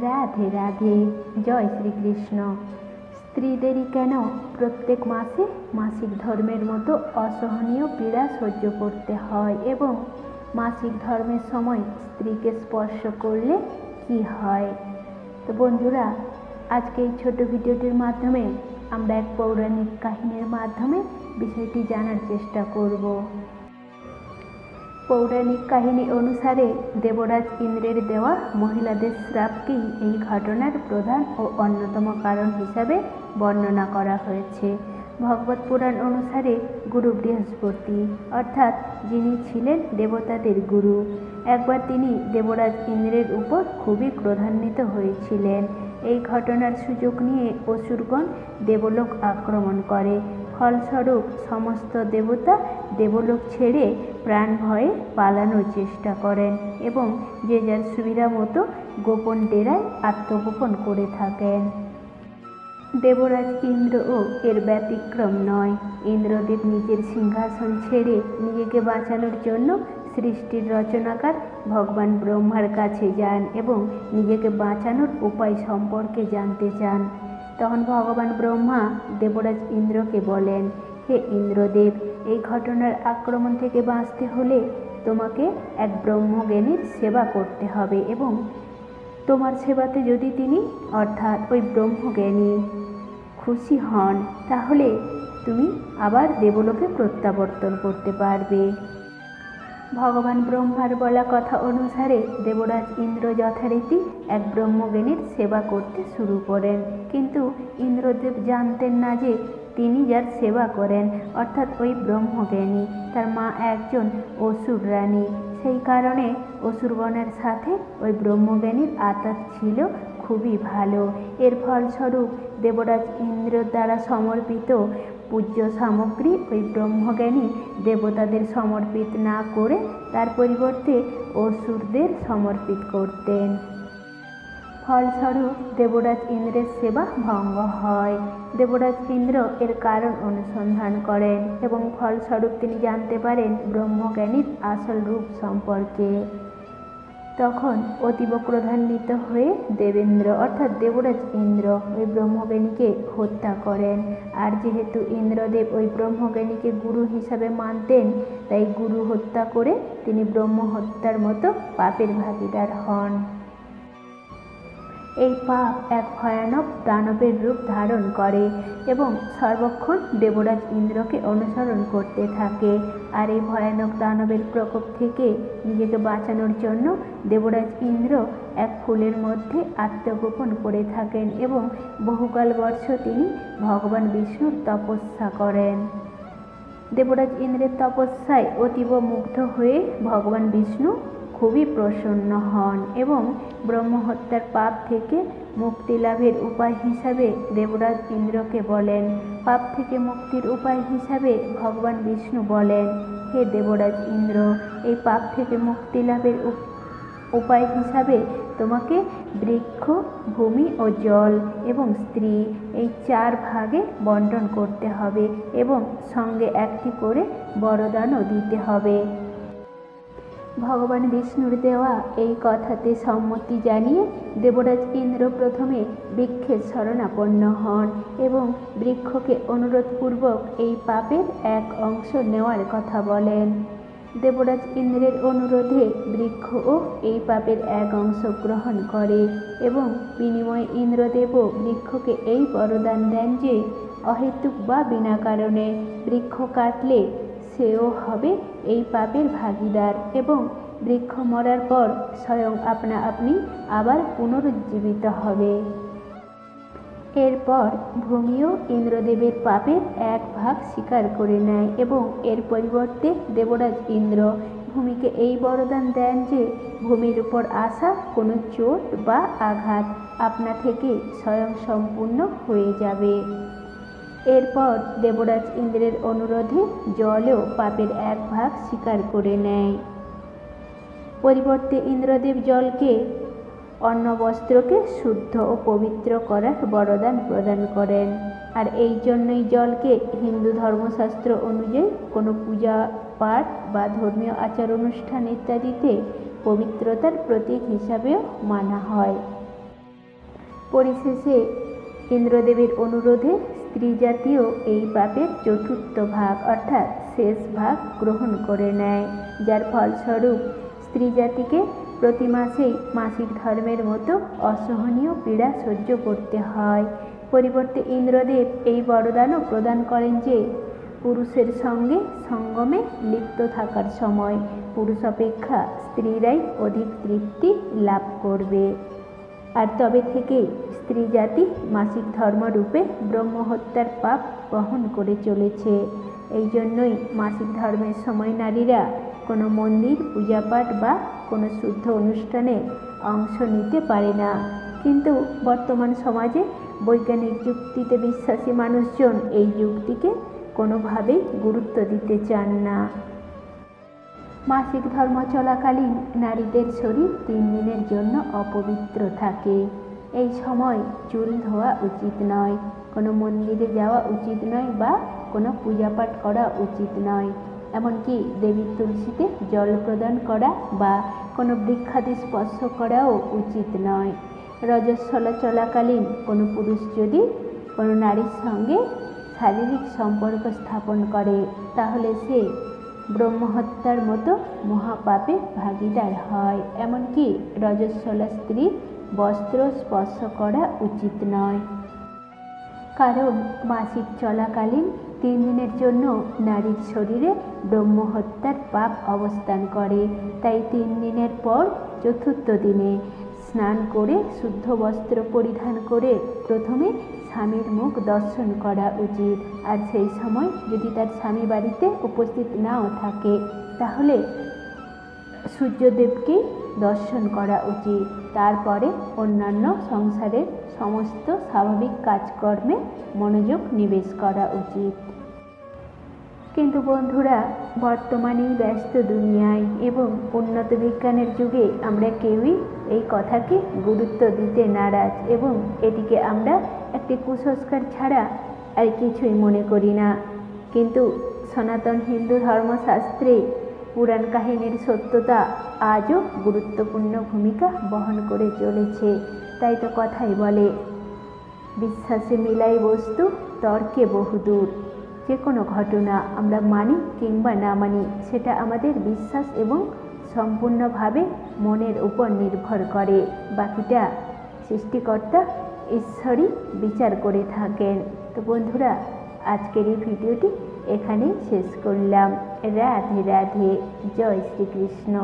রাধে রাধে। জয় শ্রীকৃষ্ণ। স্ত্রীদেরই কেন প্রত্যেক মাসে মাসিক ধর্মের মতো অসহনীয় পীড়া সহ্য করতে হয় এবং মাসিক ধর্মের সময় স্ত্রীকে স্পর্শ করলে কি হয়? তো বন্ধুরা, আজকে এই ছোট ভিডিওটির মাধ্যমে আমরা এক পৌরাণিক কাহিনীর মাধ্যমে বিষয়টি জানার চেষ্টা করব। পৌরাণিক কাহিনী অনুসারে দেবরাজ ইন্দ্রের দেওয়া মহিলাদের শ্রাপকেই এই ঘটনার প্রধান ও অন্যতম কারণ হিসাবে বর্ণনা করা হয়েছে। ভগবত পুরাণ অনুসারে গুরু বৃহস্পতি, অর্থাৎ যিনি ছিলেন দেবতাদের গুরু, একবার তিনি দেবরাজ ইন্দ্রের উপর খুবই ক্রোধান্বিত হয়েছিলেন। এই ঘটনার সুযোগ নিয়ে অসুরগণ দেবলোক আক্রমণ করে। ফলস্বরূপ সমস্ত দেবতা দেবলোক ছেড়ে প্রাণ ভয়ে পালানোর চেষ্টা করেন এবং যে যার সুবিধা মতো গোপন ডেরায় আত্মগোপন করে থাকেন। দেবরাজ ইন্দ্রও এর ব্যতিক্রম নয়। ইন্দ্রদেব নিজের সিংহাসন ছেড়ে নিজেকে বাঁচানোর জন্য সৃষ্টির রচনাকার ভগবান ব্রহ্মার কাছে যান এবং নিজেকে বাঁচানোর উপায় সম্পর্কে জানতে চান। তখন ভগবান ব্রহ্মা দেবরাজ ইন্দ্রকে বলেন, হে ইন্দ্রদেব, এই ঘটনার আক্রমণ থেকে বাঁচতে হলে তোমাকে এক ব্রহ্মজ্ঞানীর সেবা করতে হবে এবং তোমার সেবাতে যদি তিনি, অর্থাৎ ওই ব্রহ্মজ্ঞানী, খুশি হন তাহলে তুমি আবার দেবলোকে প্রত্যাবর্তন করতে পারবে। ভগবান ব্রহ্মার বলা কথা অনুসারে দেবরাজ ইন্দ্র যথারীতি এক ব্রহ্মজ্ঞানীর সেবা করতে শুরু করেন। কিন্তু ইন্দ্রদেব জানতেন না যে তিনি যার সেবা করেন, অর্থাৎ ওই ব্রহ্মজ্ঞানী, তার মা একজন অসুর রানী। সেই কারণে অসুরগণের সাথে ওই ব্রহ্মজ্ঞানীর আতাত ছিল খুবই ভালো। এর ফলস্বরূপ দেবরাজ ইন্দ্রের দ্বারা সমর্পিত পূজ্য সামগ্রী ওই ব্রহ্মজ্ঞানী দেবতাদের সমর্পিত না করে তার পরিবর্তে অসুরদের সমর্পিত করতেন। ফলস্বরূপ দেবরাজ ইন্দ্রের সেবা ভঙ্গ হয়। দেবরাজ ইন্দ্র এর কারণ অনুসন্ধান করেন এবং ফলস্বরূপ তিনি জানতে পারেন ব্রহ্মজ্ঞানীর আসল রূপ সম্পর্কে। তখন অতীব ক্রোধান্বিত হয়ে দেবেন্দ্র, অর্থাৎ দেবরাজ ইন্দ্র, ওই ব্রহ্মজ্ঞানীকে হত্যা করেন। আর যেহেতু ইন্দ্রদেব ওই ব্রহ্মজ্ঞানীকে গুরু হিসাবে মানতেন, তাই গুরু হত্যা করে তিনি ব্রহ্ম হত্যার মতো পাপের ভাগীদার হন। এই পাপ এক ভয়ানক দানবের রূপ ধারণ করে এবং সর্বক্ষণ দেবরাজ ইন্দ্রকে অনুসরণ করতে থাকে। আর এই ভয়ানক দানবের প্রকোপ থেকে নিজেকে বাঁচানোর জন্য দেবরাজ ইন্দ্র এক ফুলের মধ্যে আত্মগোপন করে থাকেন এবং বহুকাল বর্ষ তিনি ভগবান বিষ্ণুর তপস্যা করেন। দেবরাজ ইন্দ্রের তপস্যায় অতীব মুগ্ধ হয়ে ভগবান বিষ্ণু খুবই প্রসন্ন হন এবং ব্রহ্মহত্যার পাপ থেকে মুক্তি লাভের উপায় হিসাবে দেবরাজ ইন্দ্রকে বলেন। পাপ থেকে মুক্তির উপায় হিসাবে ভগবান বিষ্ণু বলেন, হে দেবরাজ ইন্দ্র, এই পাপ থেকে মুক্তি লাভের উপায় হিসাবে তোমাকে বৃক্ষ, ভূমি ও জল এবং স্ত্রী, এই 4 ভাগে বন্টন করতে হবে এবং সঙ্গে একটি করে বরদানও দিতে হবে। ভগবান বিষ্ণুর দেওয়া এই কথাতে সম্মতি জানিয়ে দেবরাজ ইন্দ্র প্রথমে বৃক্ষের শরণাপন্ন হন এবং বৃক্ষকে অনুরোধপূর্বক এই পাপের এক অংশ নেওয়ার কথা বলেন। দেবরাজ ইন্দ্রের অনুরোধে বৃক্ষও এই পাপের এক অংশ গ্রহণ করে এবং বিনিময়ে ইন্দ্রদেবও বৃক্ষকে এই বরদান দেন যে অহেতুক বা বিনা কারণে বৃক্ষ কাটলে সেও হবে এই পাপের ভাগীদার এবং বৃক্ষ মরার পর স্বয়ং আপনা আপনি আবার পুনরুজ্জীবিত হবে। এরপর ভূমিও ইন্দ্রদেবের পাপের এক ভাগ স্বীকার করে নেয় এবং এর পরিবর্তে দেবরাজ ইন্দ্র ভূমিকে এই বরদান দেন যে ভূমির উপর আসা কোনো চোট বা আঘাত আপনা থেকে স্বয়ং সম্পূর্ণ হয়ে যাবে। এরপর দেবরাজ ইন্দ্রের অনুরোধে জলও পাপের এক ভাগ স্বীকার করে নেয়। পরিবর্তে ইন্দ্রদেব জলকে, অন্ন বস্ত্রকে শুদ্ধ ও পবিত্র করার বরদান প্রদান করেন। আর এই জন্যই জলকে হিন্দু ধর্মশাস্ত্র অনুযায়ী কোনো পূজা পাঠ বা ধর্মীয় আচার অনুষ্ঠান ইত্যাদিতে পবিত্রতার প্রতীক হিসাবেও মানা হয়। পরিশেষে ইন্দ্রদেবের অনুরোধে স্ত্রী জাতিও এই পাপের চতুর্থ ভাগ অর্থাৎ শেষ ভাগ গ্রহণ করে নেয়, যার ফলস্বরূপ স্ত্রী জাতিকে প্রতি মাসেই মাসিক ধর্মের মতো অসহনীয় পীড়া সহ্য করতে হয়। পরিবর্তে ইন্দ্রদেব এই বরদানও প্রদান করেন যে পুরুষের সঙ্গে সঙ্গমে লিপ্ত থাকার সময় পুরুষ অপেক্ষা স্ত্রীরাই অধিক তৃপ্তি লাভ করবে। আর তবে থেকে স্ত্রী জাতি মাসিক ধর্মরূপে ব্রহ্মহত্যার পাপ বহন করে চলেছে। এই জন্যই মাসিক ধর্মের সময় নারীরা কোনো মন্দির পূজাপাঠ বা কোনো শুদ্ধ অনুষ্ঠানে অংশ নিতে পারে না। কিন্তু বর্তমান সমাজে বৈজ্ঞানিক যুক্তিতে বিশ্বাসী মানুষজন এই যুক্তিকে কোনোভাবেই গুরুত্ব দিতে চান না। মাসিক ধর্ম চলাকালীন নারীদের শরীর 3 দিনের জন্য অপবিত্র থাকে। এই সময় চুল ধোয়া উচিত নয়, কোনো মন্দিরে যাওয়া উচিত নয় বা কোনো পূজাপাঠ করা উচিত নয়, এমনকি দেবীর তুলসীতে জল প্রদান করা বা কোনো বৃক্ষাদি স্পর্শ করাও উচিত নয়। রজস্বলা চলাকালীন কোনো পুরুষ যদি কোনো নারীর সঙ্গে শারীরিক সম্পর্ক স্থাপন করে তাহলে সে ব্রহ্মহত্যার মতো মহাপাপে ভাগীদার হয়। এমনকি রজস্বলা স্ত্রী বস্ত্র স্পর্শ করা উচিত নয়, কারণ মাসিক চলাকালীন 3 দিনের জন্য নারীর শরীরে ব্রহ্মহত্যার পাপ অবস্থান করে। তাই 3 দিনের পর চতুর্থ দিনে স্নান করে শুদ্ধ বস্ত্র পরিধান করে প্রথমে স্বামীর মুখ দর্শন করা উচিত। আর সেই সময় যদি তার স্বামী বাড়িতে উপস্থিত নাও থাকে তাহলে সূর্যদেবকে দর্শন করা উচিত। তারপরে অন্যান্য সংসারের সমস্ত স্বাভাবিক কাজকর্মে মনোযোগ নিবেশ করা উচিত। কিন্তু বন্ধুরা, বর্তমানে ব্যস্ত দুনিয়ায় এবং উন্নত বিজ্ঞানের যুগে আমরা কেউই এই কথাকে গুরুত্ব দিতে নারাজ এবং এটিকে আমরা একটি কুসংস্কার ছাড়া আর কিছুই মনে করি না। কিন্তু সনাতন হিন্দু ধর্মশাস্ত্রে পুরাণ কাহিনীর সত্যতা আজও গুরুত্বপূর্ণ ভূমিকা বহন করে চলেছে। তাই তো কথাই বলে, বিশ্বাসে মিলাই বস্তু তর্কে বহুদূর। যে কোনো ঘটনা আমরা মানি কিংবা না মানি সেটা আমাদের বিশ্বাস এবং সম্পূর্ণভাবে মনের উপর নির্ভর করে। বাকিটা সৃষ্টিকর্তা ঈশ্বরই বিচার করে থাকেন। তো বন্ধুরা, আজকের এই ভিডিওটি এখানেই শেষ করলাম। রাধে রাধে, জয় শ্রীকৃষ্ণ।